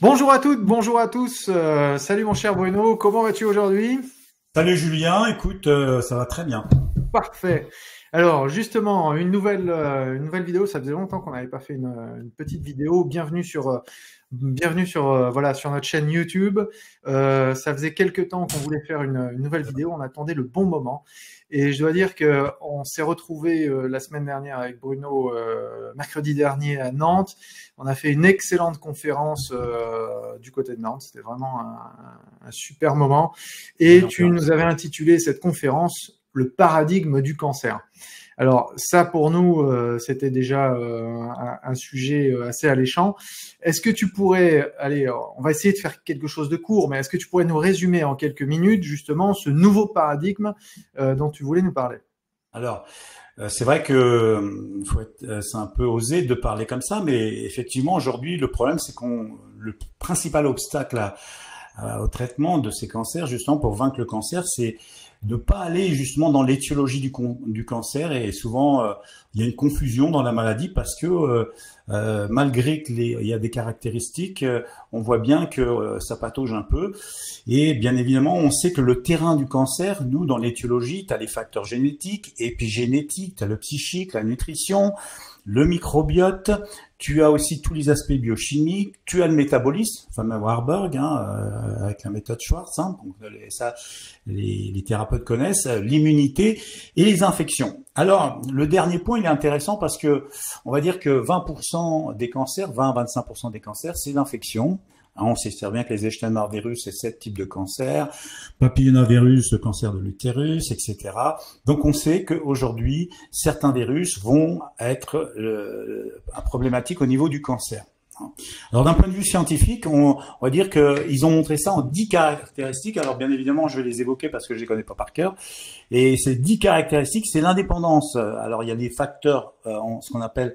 Bonjour à toutes, bonjour à tous. Salut mon cher Bruno, comment vas-tu aujourd'hui? Salut Julien, écoute, ça va très bien. Parfait. Alors justement, une nouvelle vidéo. Ça faisait longtemps qu'on n'avait pas fait une petite vidéo. Bienvenue sur voilà sur notre chaîne YouTube. Ça faisait quelques temps qu'on voulait faire une nouvelle vidéo. On attendait le bon moment. Et je dois dire que on s'est retrouvé la semaine dernière avec Bruno mercredi dernier à Nantes. On a fait une excellente conférence du côté de Nantes. C'était vraiment un super moment. Et Belle tu ambiance. nous avais intitulé cette conférence le paradigme du cancer. Alors ça pour nous, c'était déjà un sujet assez alléchant. Est-ce que tu pourrais, allez, on va essayer de faire quelque chose de court, mais est-ce que tu pourrais nous résumer en quelques minutes justement ce nouveau paradigme dont tu voulais nous parler? Alors, c'est vrai que c'est un peu osé de parler comme ça, mais effectivement aujourd'hui le problème c'est le principal obstacle au traitement de ces cancers, justement pour vaincre le cancer, c'est de pas aller justement dans l'étiologie du cancer. Et souvent il y a une confusion dans la maladie parce que malgré que il y a des caractéristiques, on voit bien que ça patauge un peu. Et bien évidemment, on sait que le terrain du cancer, nous dans l'étiologie, tu as les facteurs génétiques, épigénétiques, tu as le psychique, la nutrition, le microbiote, tu as aussi tous les aspects biochimiques, tu as le métabolisme, le fameux Warburg, avec la méthode Schwartz, donc ça, les thérapeutes connaissent, l'immunité et les infections. Alors, le dernier point, il est intéressant parce que on va dire que 20% des cancers, 20 à 25% des cancers, c'est l'infection. On sait très bien que les Epstein-Barr virus, c'est 7 types de cancers, papillomavirus, le cancer de l'utérus, etc. Donc on sait qu'aujourd'hui, certains virus vont être problématiques au niveau du cancer. Alors d'un point de vue scientifique, on va dire qu'ils ont montré ça en 10 caractéristiques. Alors bien évidemment, je vais les évoquer parce que je les connais pas par cœur. Et ces 10 caractéristiques, c'est l'indépendance. Alors il y a des facteurs, ce qu'on appelle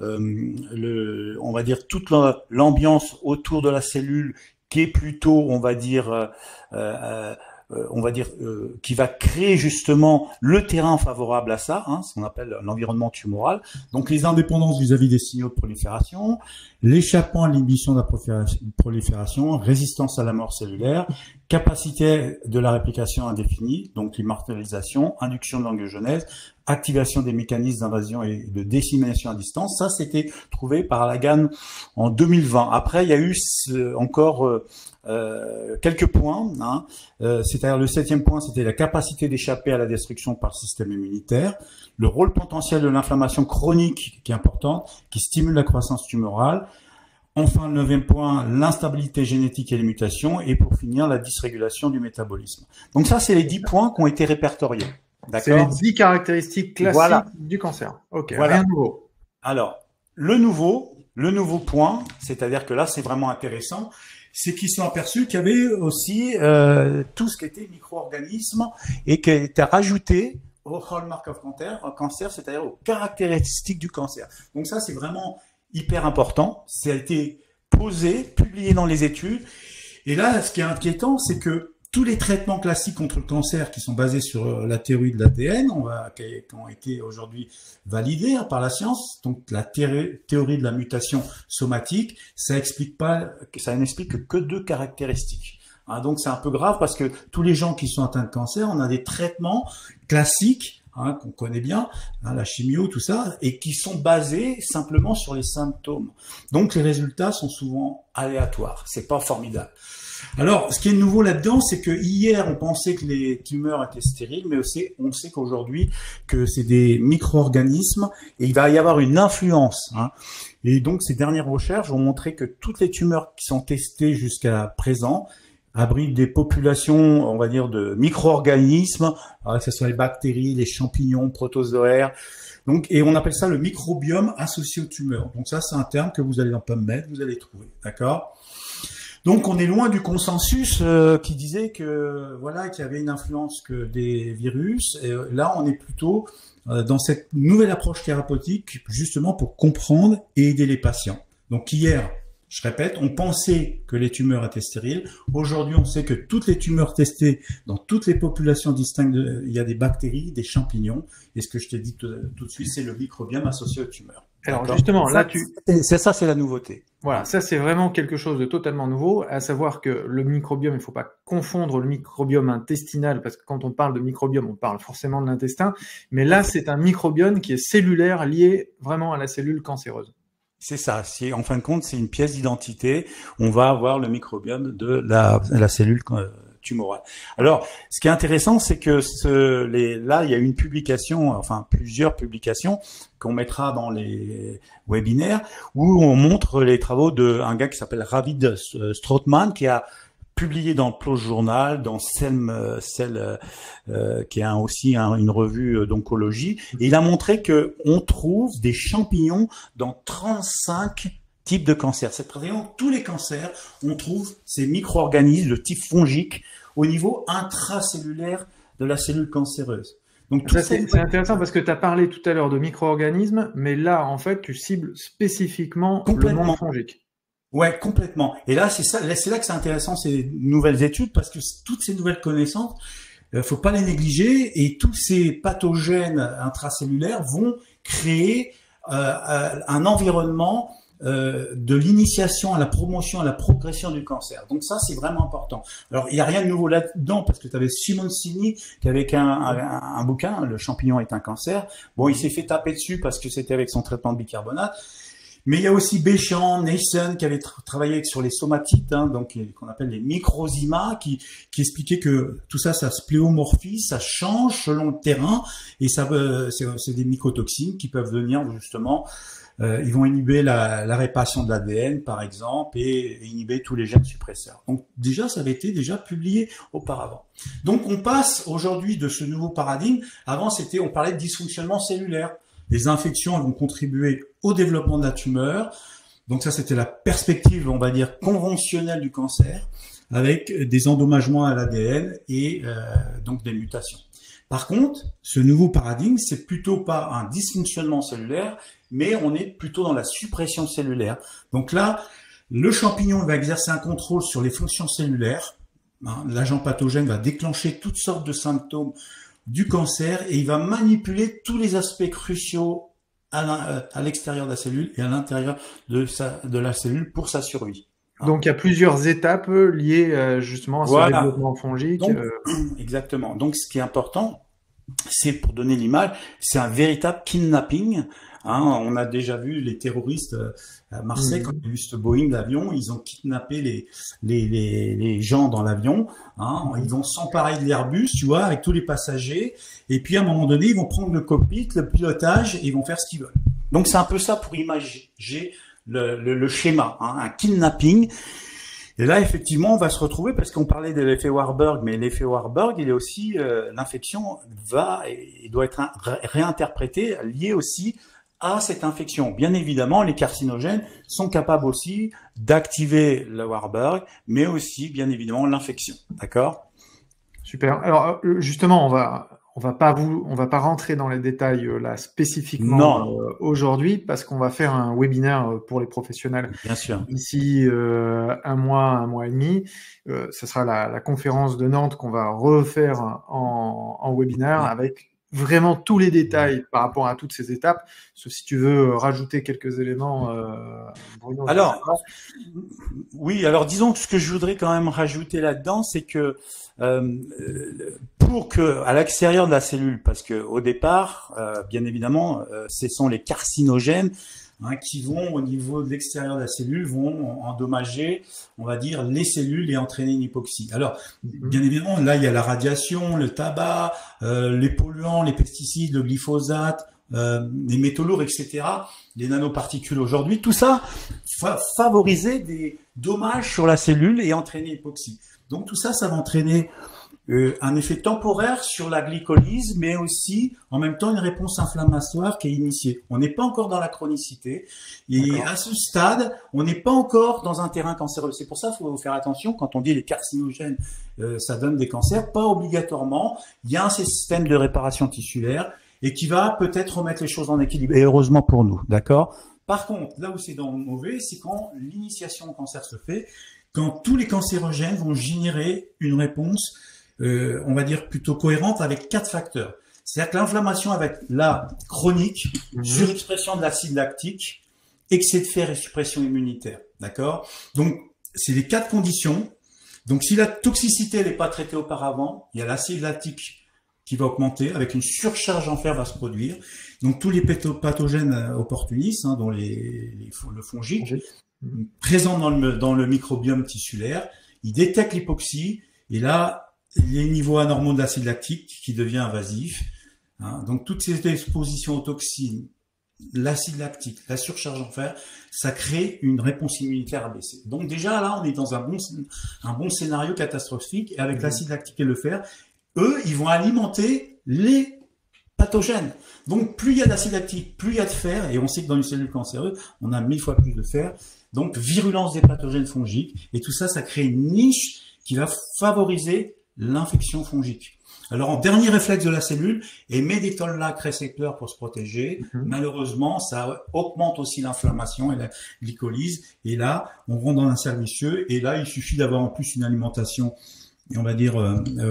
on va dire toute l'ambiance autour de la cellule qui est plutôt, qui va créer justement le terrain favorable à ça, ce qu'on appelle l'environnement tumoral. Donc les indépendances vis-à-vis des signaux de prolifération, l'échappement à l'inhibition de la prolifération, résistance à la mort cellulaire, capacité de la réplication indéfinie, donc l'immortalisation, induction de l'angiogenèse, activation des mécanismes d'invasion et de dissémination à distance. Ça, c'était trouvé par Lagan en 2020. Après, il y a eu encore quelques points. C'est-à-dire le 7e point, c'était la capacité d'échapper à la destruction par le système immunitaire, le rôle potentiel de l'inflammation chronique qui est importante, qui stimule la croissance tumorale. Enfin, le 9e point, l'instabilité génétique et les mutations. Et pour finir, la dysrégulation du métabolisme. Donc ça, c'est les 10 points qui ont été répertoriés. C'est les D'accord? 10 caractéristiques classiques Voilà. du cancer. Ok, rien Voilà. de nouveau. Alors, le nouveau point, c'est-à-dire que là, c'est vraiment intéressant, c'est qu'ils sont aperçus qu'il y avait aussi tout ce qui était micro-organismes et qui était rajouté au hallmark of cancer, c'est-à-dire aux caractéristiques du cancer. Donc ça, c'est vraiment hyper important. Ça a été posé, publié dans les études. Et là, ce qui est inquiétant, c'est que tous les traitements classiques contre le cancer qui sont basés sur la théorie de l'ADN, qui ont été aujourd'hui validés par la science, donc la théorie de la mutation somatique, ça n'explique que 2 caractéristiques. Donc c'est un peu grave parce que tous les gens qui sont atteints de cancer, on a des traitements classiques qu'on connaît bien, la chimio, tout ça, et qui sont basés simplement sur les symptômes. Donc les résultats sont souvent aléatoires. C'est pas formidable. Alors, ce qui est nouveau là-dedans, c'est que hier, on pensait que les tumeurs étaient stériles, mais aussi, on sait qu'aujourd'hui, que c'est des micro-organismes et il va y avoir une influence. Et donc, ces dernières recherches ont montré que toutes les tumeurs qui sont testées jusqu'à présent abritent des populations, on va dire, de micro-organismes, que ce soit les bactéries, les champignons, protozoaires. Donc, et on appelle ça le microbiome associé aux tumeurs. Donc ça, c'est un terme que vous allez dans PubMed, vous allez trouver. D'accord? Donc on est loin du consensus qui disait que voilà qu'il y avait une influence que des virus. Et là on est plutôt dans cette nouvelle approche thérapeutique justement pour comprendre et aider les patients. Donc hier Je répète, on pensait que les tumeurs étaient stériles. Aujourd'hui, on sait que toutes les tumeurs testées dans toutes les populations distinctes, il y a des bactéries, des champignons. Et ce que je t'ai dit tout de suite, c'est le microbiome associé aux tumeurs. Alors justement, là c'est la nouveauté. Voilà, ça c'est vraiment quelque chose de totalement nouveau, à savoir que le microbiome, il ne faut pas confondre le microbiome intestinal, parce que quand on parle de microbiome, on parle forcément de l'intestin, mais là c'est un microbiome qui est cellulaire, lié vraiment à la cellule cancéreuse. C'est ça, en fin de compte, c'est une pièce d'identité. On va avoir le microbiome de la cellule tumorale. Alors, ce qui est intéressant, c'est que là, il y a une publication, enfin plusieurs publications qu'on mettra dans les webinaires, où on montre les travaux d'un gars qui s'appelle Ravid Strootman, qui a publié dans le PLOS Journal, dans Cell, qui est aussi une revue d'oncologie, et il a montré que on trouve des champignons dans 35 types de cancers. C'est pratiquement tous les cancers, on trouve ces micro-organismes de type fongique au niveau intracellulaire de la cellule cancéreuse. Donc c'est intéressant parce que tu as parlé tout à l'heure de micro-organismes, mais là, en fait, tu cibles spécifiquement le monde fongique. Ouais, complètement. Et là, c'est là que c'est intéressant, ces nouvelles études, parce que toutes ces nouvelles connaissances, faut pas les négliger, et tous ces pathogènes intracellulaires vont créer un environnement de l'initiation à la promotion, à la progression du cancer. Donc ça, c'est vraiment important. Alors, il n'y a rien de nouveau là-dedans, parce que tu avais Simoncini qui avait un bouquin, Le champignon est un cancer. Bon, il s'est fait taper dessus parce que c'était avec son traitement de bicarbonate. Mais il y a aussi Béchamp, Nason qui avait travaillé sur les somatites, donc qu'on appelle les microzymas, qui expliquait que tout ça, ça se pléomorphise, ça change selon le terrain, et ça c'est des mycotoxines qui peuvent venir justement, ils vont inhiber la réparation de l'ADN par exemple, et inhiber tous les gènes suppresseurs. Donc déjà, ça avait été déjà publié auparavant. Donc on passe aujourd'hui de ce nouveau paradigme. Avant, on parlait de dysfonctionnement cellulaire. Les infections elles vont contribuer au développement de la tumeur. Donc ça, c'était la perspective, on va dire, conventionnelle du cancer, avec des endommagements à l'ADN et donc des mutations. Par contre, ce nouveau paradigme, c'est plutôt pas un dysfonctionnement cellulaire, mais on est plutôt dans la suppression cellulaire. Donc là, le champignon va exercer un contrôle sur les fonctions cellulaires. L'agent pathogène va déclencher toutes sortes de symptômes du cancer et il va manipuler tous les aspects cruciaux à l'extérieur de la cellule et à l'intérieur de la cellule pour sa survie. Donc il y a plusieurs étapes liées justement à ce développement fongique. Donc, exactement. Donc ce qui est important, c'est pour donner l'image, c'est un véritable kidnapping. On a déjà vu les terroristes à Marseille, quand il y a eu ce Boeing d'avion, ils ont kidnappé les gens dans l'avion. Ils vont s'emparer de l'Airbus, tu vois, avec tous les passagers. Et puis à un moment donné, ils vont prendre le cockpit, le pilotage, et ils vont faire ce qu'ils veulent. Donc c'est un peu ça pour imaginer le schéma, un kidnapping. Et là, effectivement, on va se retrouver, parce qu'on parlait de l'effet Warburg, mais l'effet Warburg, il est aussi, l'infection doit être réinterprétée, liée aussi à cette infection. Bien évidemment, les carcinogènes sont capables aussi d'activer le Warburg, mais aussi, bien évidemment, l'infection. D'accord? Super. Alors, justement, on va pas rentrer dans les détails là spécifiquement aujourd'hui, parce qu'on va faire un webinaire pour les professionnels. Bien sûr. D'ici un mois et demi. Ce sera la conférence de Nantes qu'on va refaire en webinaire avec vraiment tous les détails par rapport à toutes ces étapes. Sauf si tu veux rajouter quelques éléments, Bruno. Alors, oui, alors disons que ce que je voudrais quand même rajouter là-dedans, c'est que pour que à l'extérieur de la cellule, parce que au départ, bien évidemment, ce sont les carcinogènes qui vont au niveau de l'extérieur de la cellule vont endommager, on va dire, les cellules et entraîner une hypoxie. Alors, bien évidemment, là il y a la radiation, le tabac, les polluants, les pesticides, le glyphosate, les métaux lourds, etc., les nanoparticules aujourd'hui, tout ça va favoriser des dommages sur la cellule et entraîner hypoxie. Donc tout ça, ça va entraîner un effet temporaire sur la glycolyse, mais aussi en même temps une réponse inflammatoire qui est initiée. On n'est pas encore dans la chronicité et à ce stade, on n'est pas encore dans un terrain cancéreux. C'est pour ça qu'il faut faire attention quand on dit les carcinogènes, ça donne des cancers, pas obligatoirement. Il y a un système de réparation tissulaire et qui va peut-être remettre les choses en équilibre. Et heureusement pour nous, d'accord? Par contre, là où c'est dans le mauvais, c'est quand l'initiation au cancer se fait, quand tous les cancérogènes vont générer une réponse, on va dire plutôt cohérente avec 4 facteurs. C'est-à-dire que l'inflammation va être là chronique, surexpression de l'acide lactique, excès de fer et suppression immunitaire. D'accord? Donc, c'est les 4 conditions. Donc, si la toxicité n'est pas traitée auparavant, il y a l'acide lactique qui va augmenter, avec une surcharge en fer va se produire. Donc, tous les pathogènes opportunistes, hein, dont le fongique, présents dans le microbiome tissulaire, ils détectent l'hypoxie, et là, les niveaux anormaux d'acide lactique qui devient invasif. Hein. Donc, toutes ces expositions aux toxines, l'acide lactique, la surcharge en fer, ça crée une réponse immunitaire abaissée. Donc déjà là, on est dans un bon scénario catastrophique, et avec l'acide lactique et le fer, eux, ils vont alimenter les pathogènes. Donc plus il y a d'acide lactique, plus il y a de fer, et on sait que dans une cellule cancéreuse, on a 1000 fois plus de fer. Donc virulence des pathogènes fongiques, et tout ça, ça crée une niche qui va favoriser l'infection fongique. Alors, en dernier réflexe de la cellule, émet des toll-like récepteurs pour se protéger. Malheureusement, ça augmente aussi l'inflammation et la glycolyse. Et là, on rentre dans un cercle vicieux. Et là, il suffit d'avoir en plus une alimentation, on va dire,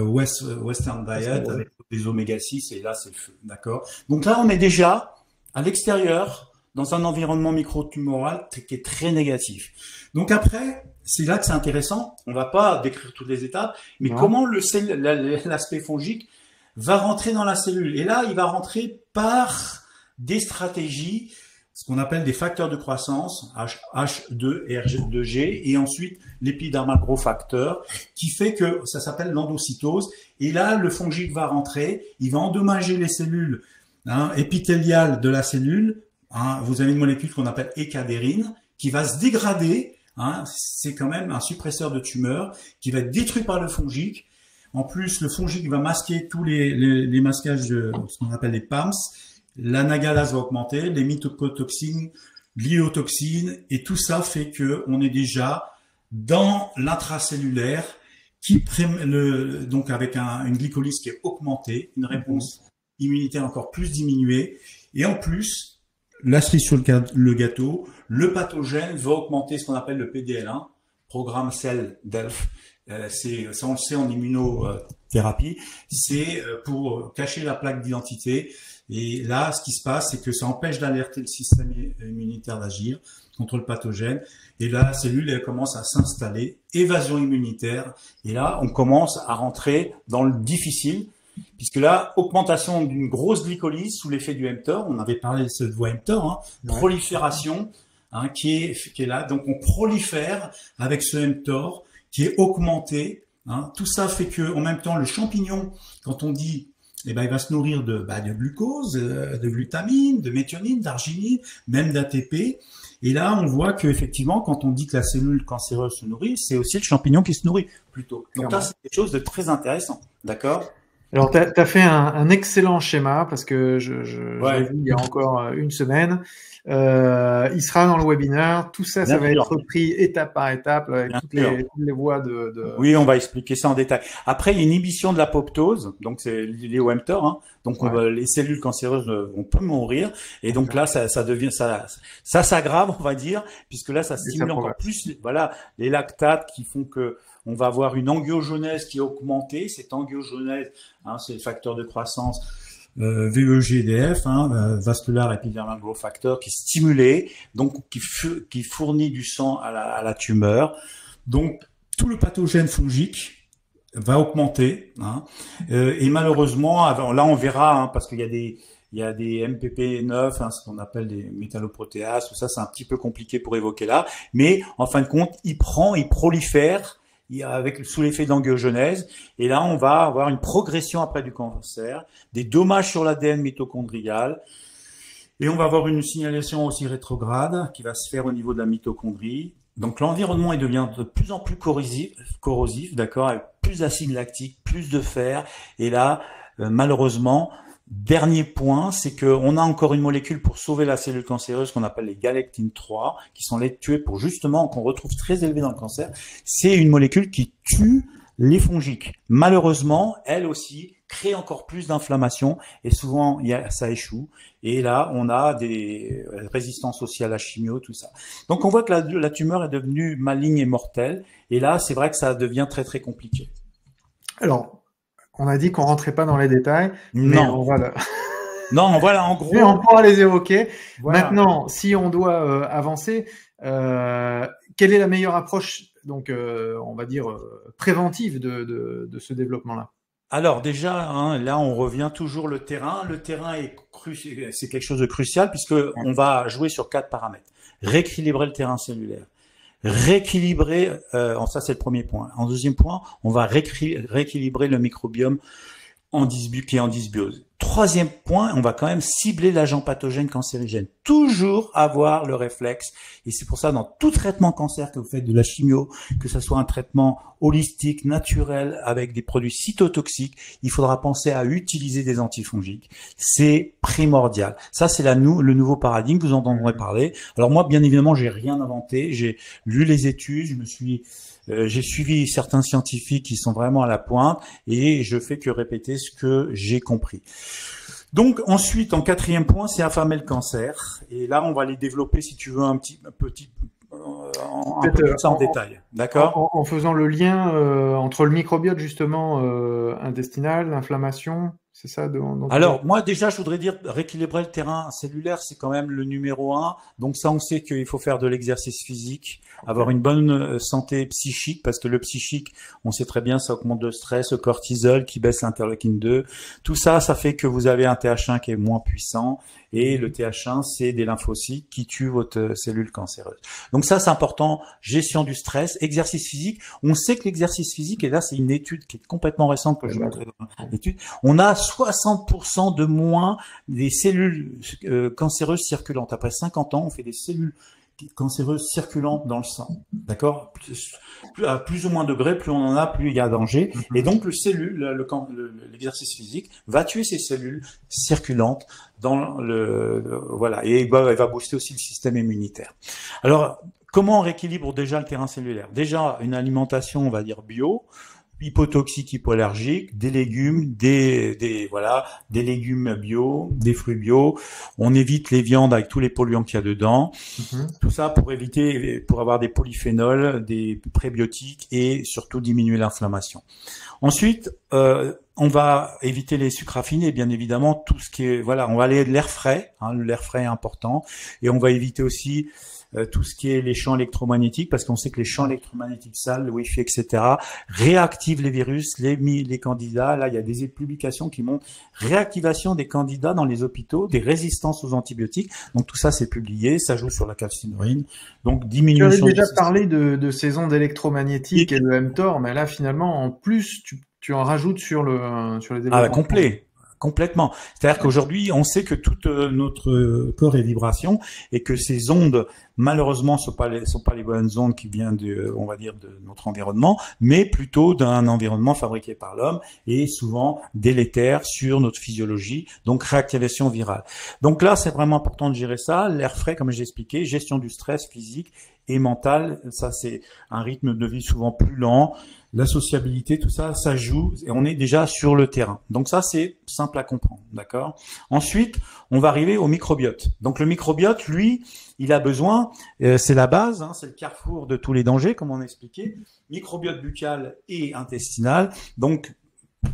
Western diet, avec des oméga 6. Et là, c'est le feu. D'accord? Donc là, on est déjà à l'extérieur, dans un environnement microtumoral qui est très négatif. Donc après, c'est là que c'est intéressant. On va pas décrire toutes les étapes, mais comment l'aspect fongique va rentrer dans la cellule. Et là, il va rentrer par des stratégies, ce qu'on appelle des facteurs de croissance, H2 et R2G, et ensuite l'épidermal growth factor, qui fait que ça s'appelle l'endocytose. Et là, le fongique va rentrer, il va endommager les cellules épithéliales de la cellule. Vous avez une molécule qu'on appelle écadérine, qui va se dégrader. C'est quand même un suppresseur de tumeur qui va être détruit par le fongique. En plus, le fongique va masquer tous les masquages de ce qu'on appelle les PAMS. L'anagalase va augmenter, les mycotoxines, l'iotoxine, et tout ça fait que on est déjà dans l'intracellulaire donc avec une glycolyse qui est augmentée, une réponse immunitaire encore plus diminuée, et en plus, la cerise sur le gâteau, le pathogène va augmenter ce qu'on appelle le PDL1, programme cell DELF. Ça, on le sait en immunothérapie, c'est pour cacher la plaque d'identité. Et là, ce qui se passe, c'est que ça empêche d'alerter le système immunitaire d'agir contre le pathogène. Et là, la cellule, elle commence à s'installer, évasion immunitaire. Et là, on commence à rentrer dans le difficile. Puisque là, augmentation d'une grosse glycolyse sous l'effet du mTOR, on avait parlé de ce mTOR, prolifération qui est là. Donc on prolifère avec ce mTOR qui est augmenté. Tout ça fait que en même temps, le champignon, quand on dit, il va se nourrir de glucose, de glutamine, de méthionine, d'arginine, même d'ATP. Et là, on voit que effectivement, quand on dit que la cellule cancéreuse se nourrit, c'est aussi le champignon qui se nourrit plutôt. Donc là, c'est quelque chose de très intéressant. D'accord? Alors, tu as fait un excellent schéma parce que je l'ai vu il y a encore une semaine. Il sera dans le webinaire. Tout ça, ça va être repris étape par étape avec toutes les voies de... Oui, on va expliquer ça en détail. Après, il y a une inhibition de l'apoptose, donc c'est lié au mTOR. Donc les cellules cancéreuses vont pas mourir. Et donc là, ça s'aggrave, on va dire, puisque là, ça stimule encore plus. Voilà, les lactates qui font que on va avoir une angiogenèse qui est augmentée. Cette angiogenèse, c'est le facteur de croissance VEGDF, vascular epidermal growth factor, qui est stimulé, donc qui fournit du sang à la tumeur. Donc tout le pathogène fongique va augmenter, et malheureusement, là on verra, parce qu'il y a des MPP9, ce qu'on appelle des métalloprotéases, tout ça, c'est un petit peu compliqué pour évoquer là, mais en fin de compte, il prolifère sous l'effet d'angiogenèse, et là on va avoir une progression après du cancer, des dommages sur l'ADN mitochondrial, et on va avoir une signalisation aussi rétrograde qui va se faire au niveau de la mitochondrie. Donc l'environnement devient de plus en plus corrosif, d'accord, avec plus d'acide lactique, plus de fer, et là malheureusement, dernier point, c'est qu'on a encore une molécule pour sauver la cellule cancéreuse qu'on appelle les galectines 3, qui sont les tuées pour justement, qu'on retrouve très élevées dans le cancer. C'est une molécule qui tue les fongiques. Malheureusement, elle aussi crée encore plus d'inflammation et souvent ça échoue. Et là, on a des résistances aussi à la chimio, tout ça. Donc, on voit que la tumeur est devenue maligne et mortelle. Et là, c'est vrai que ça devient très, très compliqué. Alors, on a dit qu'on rentrait pas dans les détails. Non. Non, voilà, en gros. Mais on pourra les évoquer. Voilà. Maintenant, si on doit avancer, quelle est la meilleure approche, donc, on va dire, préventive de ce développement-là? Alors déjà, là on revient toujours le terrain. Le terrain c'est quelque chose de crucial puisque on va jouer sur 4 paramètres. Rééquilibrer le terrain cellulaire, rééquilibrer, ça c'est le premier point. En deuxième point, on va rééquilibrer le microbiome qui est en dysbiose. Troisième point, on va quand même cibler l'agent pathogène cancérigène. Toujours avoir le réflexe. Et c'est pour ça, dans tout traitement cancer que vous faites de la chimio, que ce soit un traitement holistique, naturel, avec des produits cytotoxiques, il faudra penser à utiliser des antifongiques. C'est primordial. Ça, c'est le nouveau paradigme, vous en entendrez parler. Alors moi, bien évidemment, j'ai rien inventé. J'ai lu les études, j'ai suivi certains scientifiques qui sont vraiment à la pointe et je fais que répéter ce que j'ai compris. Donc ensuite, en quatrième point, c'est affamer le cancer. Et là, on va les développer, si tu veux, un peu plus ça en détail. D'accord ? En faisant le lien entre le microbiote, justement, intestinal, l'inflammation, c'est ça Alors, moi, déjà, je voudrais dire, rééquilibrer le terrain cellulaire, c'est quand même le numéro 1. Donc ça, on sait qu'il faut faire de l'exercice physique, avoir une bonne santé psychique, parce que le psychique, on sait très bien, ça augmente le stress, le cortisol, qui baisse l'interleukine 2. Tout ça, ça fait que vous avez un TH1 qui est moins puissant. Et le TH1, c'est des lymphocytes qui tuent votre cellule cancéreuse. Donc ça, c'est important. Gestion du stress, exercice physique. On sait que l'exercice physique, et là, c'est une étude qui est complètement récente que je vais montrer dans l'étude, on a 60% de moins des cellules cancéreuses circulantes. Après 50 ans, on fait des cellules cancéreuses circulantes dans le sang. D'accord ? À plus ou moins degrés, plus on en a, plus il y a danger. Et donc, l'exercice physique va tuer ces cellules circulantes voilà. Et elle va booster aussi le système immunitaire. Alors, comment on rééquilibre déjà le terrain cellulaire? Déjà, une alimentation, on va dire bio, hypotoxique, hypoallergique, des légumes, des légumes bio, des fruits bio. On évite les viandes avec tous les polluants qu'il y a dedans. Tout ça pour avoir des polyphénols, des prébiotiques et surtout diminuer l'inflammation. Ensuite, on va éviter les sucres raffinés, bien évidemment, tout ce qui est, on va aller de l'air frais, l'air frais est important, et on va éviter aussi tout ce qui est les champs électromagnétiques, parce qu'on sait que les champs électromagnétiques sales, le Wi-Fi, etc., réactivent les virus, les candidats. Là, il y a des publications qui montrent réactivation des candidats dans les hôpitaux, des résistances aux antibiotiques. Donc tout ça, c'est publié, ça joue sur la calcinurine. Donc diminution. Tu avais déjà parlé de ces ondes électromagnétiques et de mTOR, mais là, finalement, en plus, tu en rajoutes sur les développements. Ah, complet. Complètement. C'est-à-dire qu'aujourd'hui, on sait que tout notre corps est vibration et que ces ondes, malheureusement, sont pas les bonnes ondes qui viennent on va dire, de notre environnement, mais plutôt d'un environnement fabriqué par l'homme et souvent délétère sur notre physiologie, donc réactivation virale. Donc là, c'est vraiment important de gérer ça. L'air frais, comme j'ai expliqué, gestion du stress physique et mental. Ça, c'est un rythme de vie souvent plus lent. La sociabilité, tout ça, ça joue et on est déjà sur le terrain. Donc ça, c'est simple à comprendre, d'accord ? Ensuite, on va arriver au microbiote. Donc le microbiote, lui, il a besoin, c'est la base, c'est le carrefour de tous les dangers, comme on a expliqué, microbiote buccal et intestinal. Donc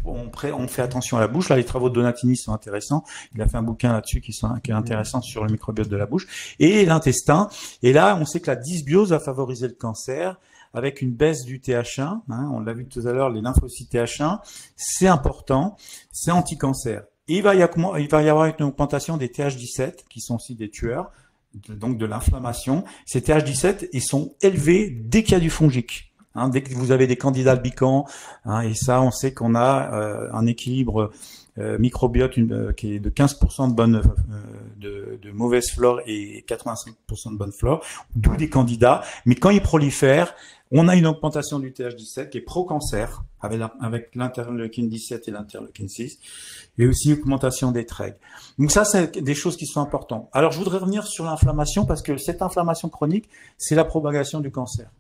on fait attention à la bouche. Là, les travaux de Donatini sont intéressants. Il a fait un bouquin là-dessus qui est intéressant sur le microbiote de la bouche et l'intestin. Et là, on sait que la dysbiose va favoriser le cancer, avec une baisse du TH1, on l'a vu tout à l'heure, les lymphocytes TH1, c'est important, c'est anti-cancer. Et il va y avoir une augmentation des TH17, qui sont aussi des tueurs, donc de l'inflammation. Ces TH17, ils sont élevés dès qu'il y a du fongique. Dès que vous avez des candidats albicans, et ça, on sait qu'on a un équilibre microbiote qui est de 15% de mauvaise flore et 85% de bonne flore, d'où des candidats. Mais quand ils prolifèrent, on a une augmentation du TH17 qui est pro-cancer avec l'interleukine 17 et l'interleukine 6 et aussi augmentation des TREG. Donc ça, c'est des choses qui sont importantes. Alors, je voudrais revenir sur l'inflammation parce que cette inflammation chronique, c'est la propagation du cancer.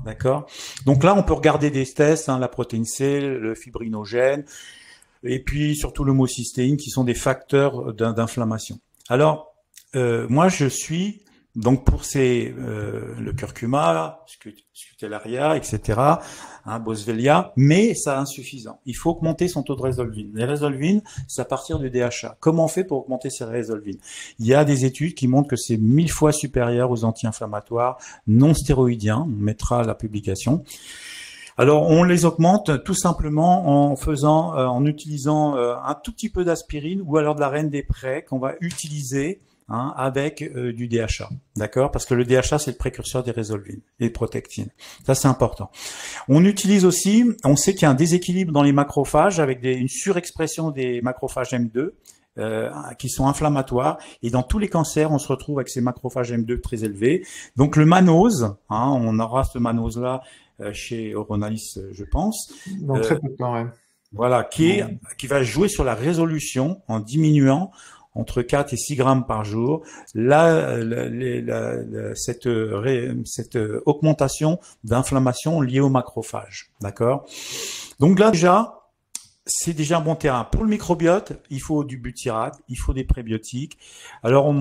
D'accord ? Donc là, on peut regarder des tests, la protéine C, le fibrinogène. et puis surtout l'homocystéine, qui sont des facteurs d'inflammation. Alors, moi, je suis donc pour le curcuma, scutellaria, etc., boswellia, mais ça insuffisant. Il faut augmenter son taux de résolvine. Les résolvines, c'est à partir du DHA. Comment on fait pour augmenter ces résolvines? Il y a des études qui montrent que c'est 1000 fois supérieur aux anti-inflammatoires non stéroïdiens. On mettra la publication. Alors, on les augmente tout simplement en utilisant un tout petit peu d'aspirine ou alors de la reine des prés qu'on va utiliser avec du DHA, d'accord? Parce que le DHA, c'est le précurseur des résolvines et des protectines. Ça, c'est important. On utilise aussi, on sait qu'il y a un déséquilibre dans les macrophages avec une surexpression des macrophages M2 qui sont inflammatoires. Et dans tous les cancers, on se retrouve avec ces macrophages M2 très élevés. Donc, le mannose, on aura ce mannose-là chez Oronalis, je pense. Dans très peu de temps, ouais. Voilà, qui va jouer sur la résolution en diminuant entre 4 et 6 grammes par jour, cette augmentation d'inflammation liée au macrophage. D'accord? Donc là, déjà, c'est déjà un bon terrain. Pour le microbiote, il faut du butyrate, il faut des prébiotiques. Alors,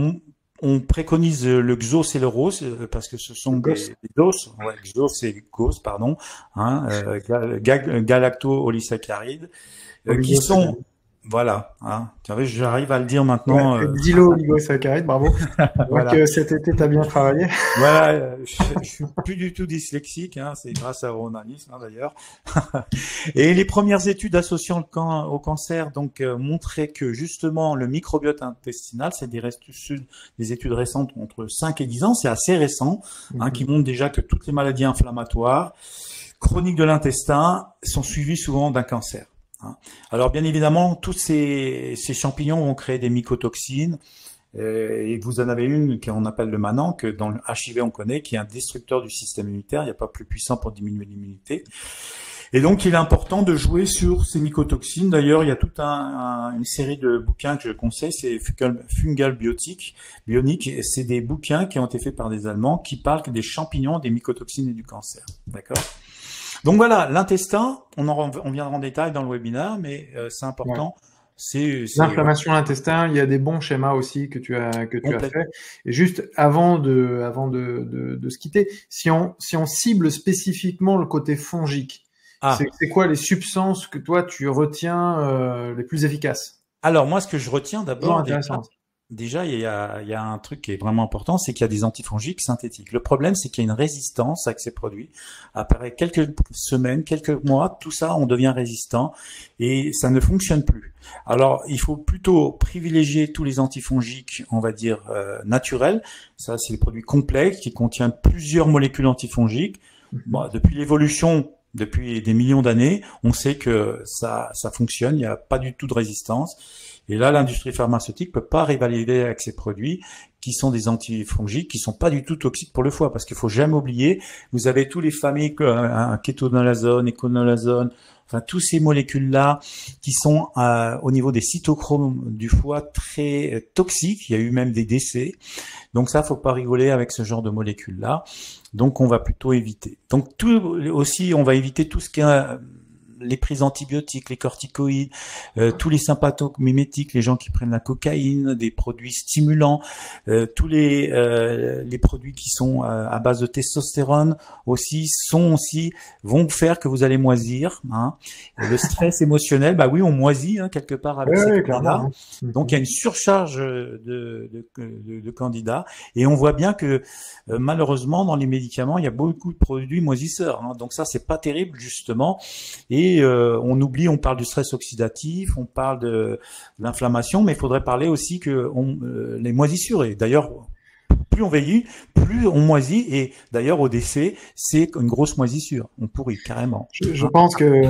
on préconise le Xos et le Rose parce que ce sont des doses, Xos et Gos, pardon, galacto-olysaccharides, qui sont... Voilà, tu vois, j'arrive à le dire maintenant. Xylo-oligosaccharides, bravo. Voilà. Donc cet été, tu as bien travaillé. Voilà, je suis plus du tout dyslexique, c'est grâce à Oronalis d'ailleurs. Et les premières études associant au cancer donc montraient que justement le microbiote intestinal, c'est des études récentes entre 5 et 10 ans, c'est assez récent, qui montrent déjà que toutes les maladies inflammatoires chroniques de l'intestin sont suivies souvent d'un cancer. Alors bien évidemment, tous ces champignons vont créer des mycotoxines, et vous en avez une qu'on appelle le mannan, que dans le HIV on connaît, qui est un destructeur du système immunitaire. Il n'y a pas plus puissant pour diminuer l'immunité. Et donc il est important de jouer sur ces mycotoxines. D'ailleurs, il y a toute une série de bouquins que je conseille, c'est Fungal Bionic. C'est des bouquins qui ont été faits par des Allemands qui parlent des champignons, des mycotoxines et du cancer. D'accord? Donc voilà, l'intestin, on viendra en détail dans le webinaire, mais c'est important. Ouais. L'inflammation de l'intestin, il y a des bons schémas aussi que tu as fait. Et juste avant de se quitter, si on cible spécifiquement le côté fongique, c'est quoi les substances que toi tu retiens les plus efficaces? Alors moi, ce que je retiens d'abord, déjà, il y a un truc qui est vraiment important, c'est qu'il y a des antifongiques synthétiques. Le problème, c'est qu'il y a une résistance avec ces produits. Après quelques semaines, quelques mois, tout ça, on devient résistant et ça ne fonctionne plus. Alors, il faut plutôt privilégier tous les antifongiques, on va dire, naturels. Ça, c'est les produits complexes qui contiennent plusieurs molécules antifongiques. Bon, depuis l'évolution, depuis des millions d'années, on sait que ça fonctionne, il n'y a pas du tout de résistance. Et là, l'industrie pharmaceutique peut pas rivaliser avec ces produits qui sont des antifongiques, qui sont pas du tout toxiques pour le foie, parce qu'il faut jamais oublier, vous avez tous les familles, kétonolazone, éconolazone, enfin tous ces molécules-là qui sont au niveau des cytochromes du foie très toxiques. Il y a eu même des décès. Donc ça, faut pas rigoler avec ce genre de molécules-là. Donc on va plutôt éviter. Donc on va éviter tout ce qui est les prises antibiotiques, les corticoïdes, tous les sympathomimétiques, les gens qui prennent la cocaïne, des produits stimulants, tous les produits qui sont à base de testostérone vont faire que vous allez moisir. Le stress émotionnel, bah oui, on moisit quelque part avec ces candidats. Donc il y a une surcharge de candidats et on voit bien que malheureusement dans les médicaments, il y a beaucoup de produits moisisseurs. Donc ça, c'est pas terrible justement. Et on parle du stress oxydatif, on parle de l'inflammation, mais il faudrait parler aussi que les moisissures. Et d'ailleurs, plus on vieillit, plus on moisit. Et d'ailleurs, au décès, c'est une grosse moisissure. On pourrit carrément. Je pense que,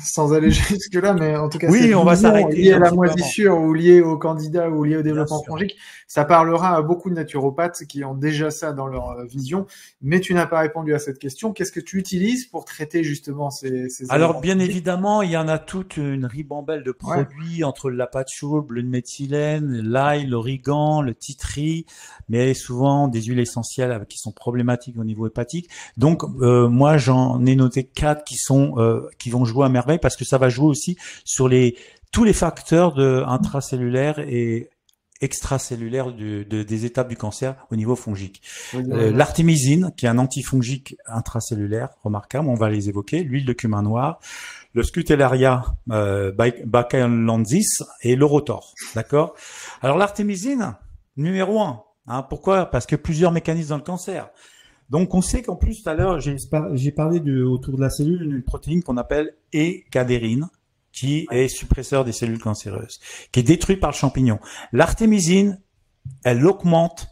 sans aller jusque-là, mais en tout cas, oui, on va s'arrêter lié à la moisissure ou lié au candidat ou lié au développement fongique. Ça parlera à beaucoup de naturopathes qui ont déjà ça dans leur vision. Mais tu n'as pas répondu à cette question. Qu'est-ce que tu utilises pour traiter justement ces Alors, bien évidemment, il y en a toute une ribambelle de produits entre la patchouli, le méthylène, l'ail, l'origan, le titri, mais souvent des huiles essentielles qui sont problématiques au niveau hépatique. Donc, moi, j'en ai noté 4 qui vont jouer à merveille parce que ça va jouer aussi sur les tous les facteurs intracellulaires et extracellulaires des étapes du cancer au niveau fongique. L'artémisine, qui est un antifongique intracellulaire remarquable, on va les évoquer, l'huile de cumin noir, le Scutellaria bacalensis et le Rotor. D'accord? Alors l'artémisine, numéro 1. Hein, pourquoi? Parce que plusieurs mécanismes dans le cancer. Donc on sait qu'en plus tout à l'heure j'ai parlé autour de la cellule d'une protéine qu'on appelle E-cadérine, qui est suppresseur des cellules cancéreuses, qui est détruite par le champignon. L'artémisine, elle augmente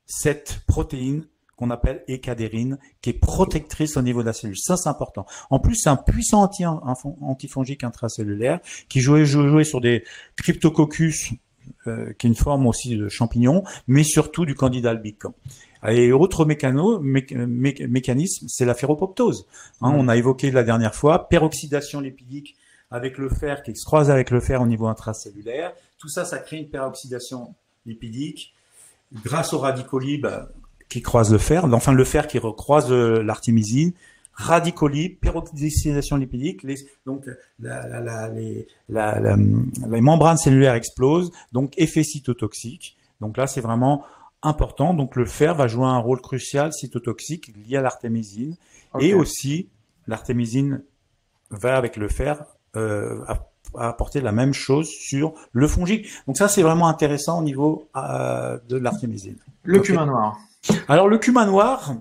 cette protéine qu'on appelle E-cadérine, qui est protectrice au niveau de la cellule. Ça, c'est important. En plus, c'est un puissant antifongique intracellulaire qui jouait sur des Cryptococcus, qui est une forme aussi de champignon, mais surtout du Candida albicans. Et autre mécanisme, c'est la ferropoptose. Hein, on a évoqué la dernière fois, peroxydation lipidique avec le fer qui se croise avec le fer au niveau intracellulaire. Tout ça, ça crée une peroxydation lipidique grâce aux radicaux libres qui croisent le fer, enfin le fer qui recroise l'artémisine, radicaux libres, peroxydation lipidique, donc les membranes cellulaires explosent, donc effet cytotoxique. Donc là, c'est vraiment important. Donc le fer va jouer un rôle crucial cytotoxique lié à l'artémisine. Okay. Et aussi, l'artémisine va avec le fer apporter la même chose sur le fongique. Donc ça, c'est vraiment intéressant au niveau de l'artémisine. Le cumin noir. Alors le cumin noir,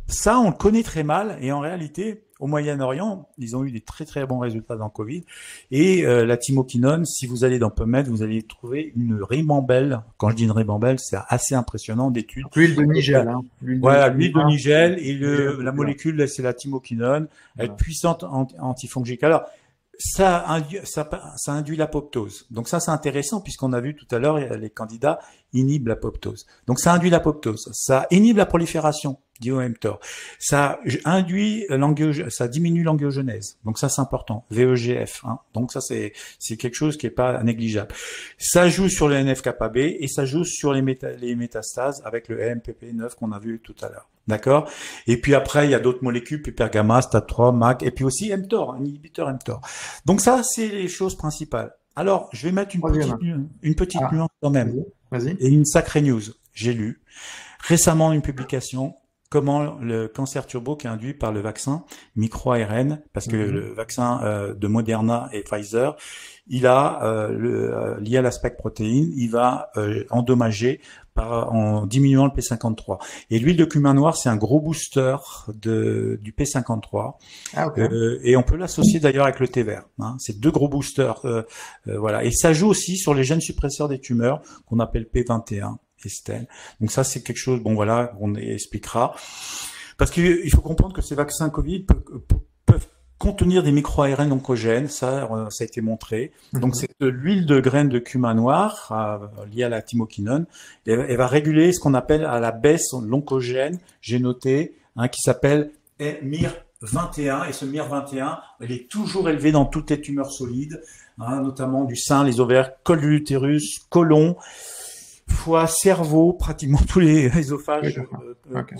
ça on le connaît très mal et en réalité au Moyen-Orient ils ont eu des très très bons résultats dans le Covid et la thymoquinone, si vous allez dans PubMed, vous allez trouver une ribambelle. Quand je dis une ribambelle, c'est assez impressionnant d'études. L'huile de Nigel. Hein. Voilà, l'huile de Nigel et la molécule c'est la thymoquinone, elle est puissante antifongique. Alors ça induit l'apoptose. Donc ça, c'est intéressant puisqu'on a vu tout à l'heure, les candidats inhibent l'apoptose. Donc ça induit l'apoptose. Ça inhibe la prolifération, dit mTOR. Ça diminue l'angiogenèse. Donc ça, c'est important. VEGF. Hein. Donc ça, c'est quelque chose qui est pas négligeable. Ça joue sur le NF-κB et ça joue sur les métastases avec le AMPP9 qu'on a vu tout à l'heure. D'accord? Et puis après, il y a d'autres molécules, PPR-gamma, STAT3, MAC, et puis aussi mTOR, un inhibiteur mTOR. Donc ça, c'est les choses principales. Alors, je vais mettre une petite nuance quand même. Vas-y. Et une sacrée news. J'ai lu récemment une publication, comment le cancer turbo qui est induit par le vaccin micro-ARN, parce que le vaccin de Moderna et Pfizer, il a, lié à l'aspect protéine, il va endommager en diminuant le P53. Et l'huile de cumin noir, c'est un gros booster du P53. Ah, okay. Et on peut l'associer d'ailleurs avec le thé vert. Hein. C'est deux gros boosters. Voilà. Et ça joue aussi sur les gènes suppresseurs des tumeurs qu'on appelle P21 et STEN. Donc ça, c'est quelque chose, bon voilà, on expliquera. Parce qu'il faut comprendre que ces vaccins Covid peuvent contenir des micro-ARN oncogènes, ça a été montré. Donc c'est l'huile de graines de cumin noir liée à la thymoquinone, elle va réguler ce qu'on appelle à la baisse l'oncogène génoté, hein, qui s'appelle MIR21, et ce MIR21, il est toujours élevé dans toutes les tumeurs solides, hein, notamment du sein, les ovaires, col de l'utérus, côlon, foie, cerveau, pratiquement tous les ésophages,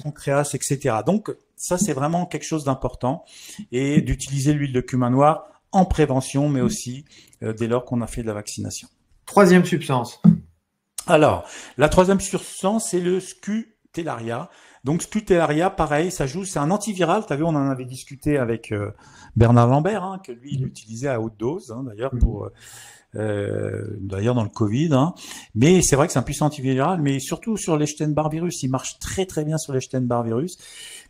pancréas, etc. Donc ça, c'est vraiment quelque chose d'important, et d'utiliser l'huile de cumin noir en prévention, mais aussi dès lors qu'on a fait de la vaccination. Troisième substance. Alors, la troisième substance, c'est le Scutellaria. Donc Scutellaria, pareil, ça joue, c'est un antiviral. Tu as vu, on en avait discuté avec Bernard Lambert, hein, que lui, il l'utilisait à haute dose, hein, d'ailleurs pour d'ailleurs dans le Covid, hein. Mais c'est vrai que c'est un puissant antiviral, mais surtout sur l'Epstein-Barr virus, il marche très très bien sur l'Epstein-Barr virus,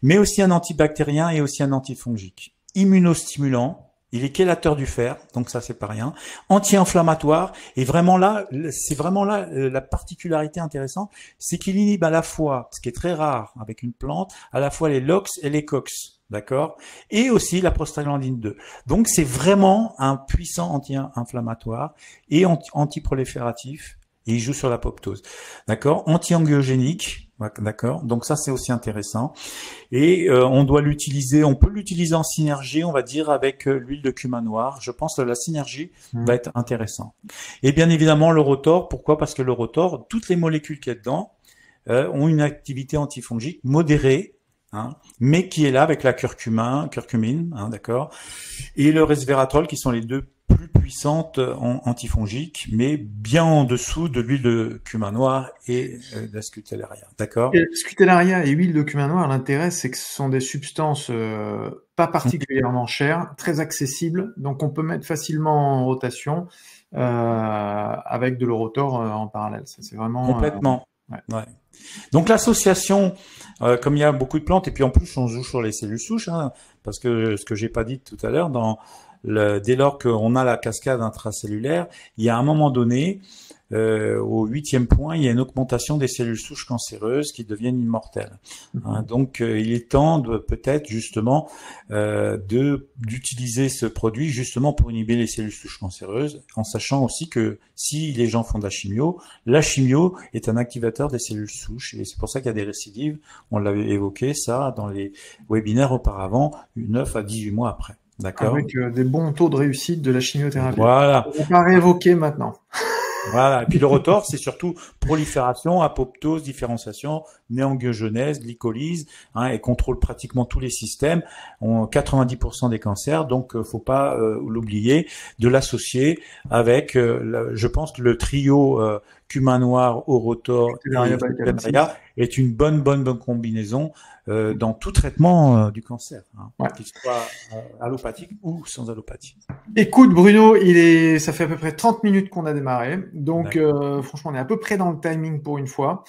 mais aussi un antibactérien et aussi un antifongique. Immunostimulant, il est chélateur du fer, donc ça c'est pas rien. Anti-inflammatoire, et vraiment là, c'est vraiment là la particularité intéressante, c'est qu'il inhibe à la fois, ce qui est très rare avec une plante, à la fois les LOX et les COX. D'accord? Et aussi la prostaglandine 2. Donc, c'est vraiment un puissant anti-inflammatoire et antiprolifératif. Et il joue sur l'apoptose. D'accord? Anti-angiogénique. D'accord? Donc, ça, c'est aussi intéressant. Et on peut l'utiliser en synergie, on va dire, avec l'huile de cumin noir. Je pense que la synergie va être intéressante. Et bien évidemment, le Rotor. Pourquoi? Parce que le Rotor, toutes les molécules qu'il y a dedans ont une activité antifongique modérée, hein, mais qui est là avec la curcumine, hein, d'accord, et le resveratrol, qui sont les deux plus puissante antifongique, mais bien en dessous de l'huile de cumin noir et de la Scutellaria. D'accord? Et Scutellaria et huile de cumin noir, l'intérêt, c'est que ce sont des substances pas particulièrement chères, très accessibles, donc on peut mettre facilement en rotation avec de l'Orotor en parallèle. Ça, c'est vraiment Complètement. ouais. Ouais. Donc l'association, comme il y a beaucoup de plantes, et puis en plus on joue sur les cellules souches, hein, parce que ce que j'ai pas dit tout à l'heure, dès lors qu'on a la cascade intracellulaire, il y a un moment donné, au 8e point, il y a une augmentation des cellules souches cancéreuses qui deviennent immortelles. Hein, donc il est temps de peut-être justement d'utiliser ce produit justement pour inhiber les cellules souches cancéreuses, en sachant aussi que si les gens font de la chimio est un activateur des cellules souches, et c'est pour ça qu'il y a des récidives. On l'avait évoqué ça dans les webinaires auparavant, 9 à 18 mois après. D'accord. Avec des bons taux de réussite de la chimiothérapie. Voilà. On va pas réévoquer maintenant. Voilà. Et puis le rotor, c'est surtout prolifération, apoptose, différenciation, néangiogenèse, glycolyse, hein, et contrôle pratiquement tous les systèmes. 90% des cancers, donc faut pas l'oublier, de l'associer avec, je pense que le trio cumin noir, Orotor et Scutellaria est une bonne combinaison dans tout traitement du cancer, hein, ouais. qu'il soit allopathique ou sans allopathie. Écoute Bruno, ça fait à peu près 30 minutes qu'on a démarré, donc franchement on est à peu près dans le timing pour une fois.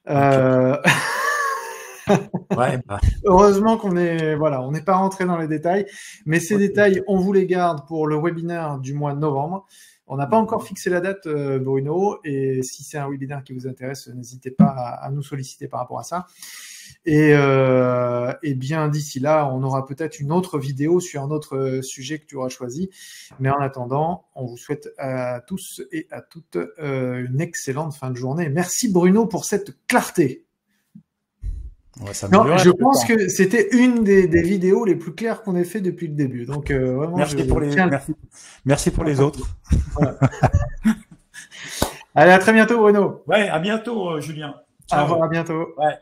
Ouais, bah. Heureusement on n'est pas rentré dans les détails, mais ces détails on vous les garde pour le webinaire du mois de novembre. On n'a pas encore fixé la date, Bruno, et si c'est un webinaire qui vous intéresse, n'hésitez pas à nous solliciter par rapport à ça. Et bien d'ici là, on aura peut-être une autre vidéo sur un autre sujet que tu auras choisi. Mais en attendant, on vous souhaite à tous et à toutes une excellente fin de journée. Merci Bruno pour cette clarté. Ouais, non, je pense que c'était une des vidéos les plus claires qu'on ait fait depuis le début. Donc vraiment, merci pour les autres. Voilà. Allez, à très bientôt Bruno. Ouais, à bientôt Julien. Ciao. Au revoir, à bientôt. Ouais.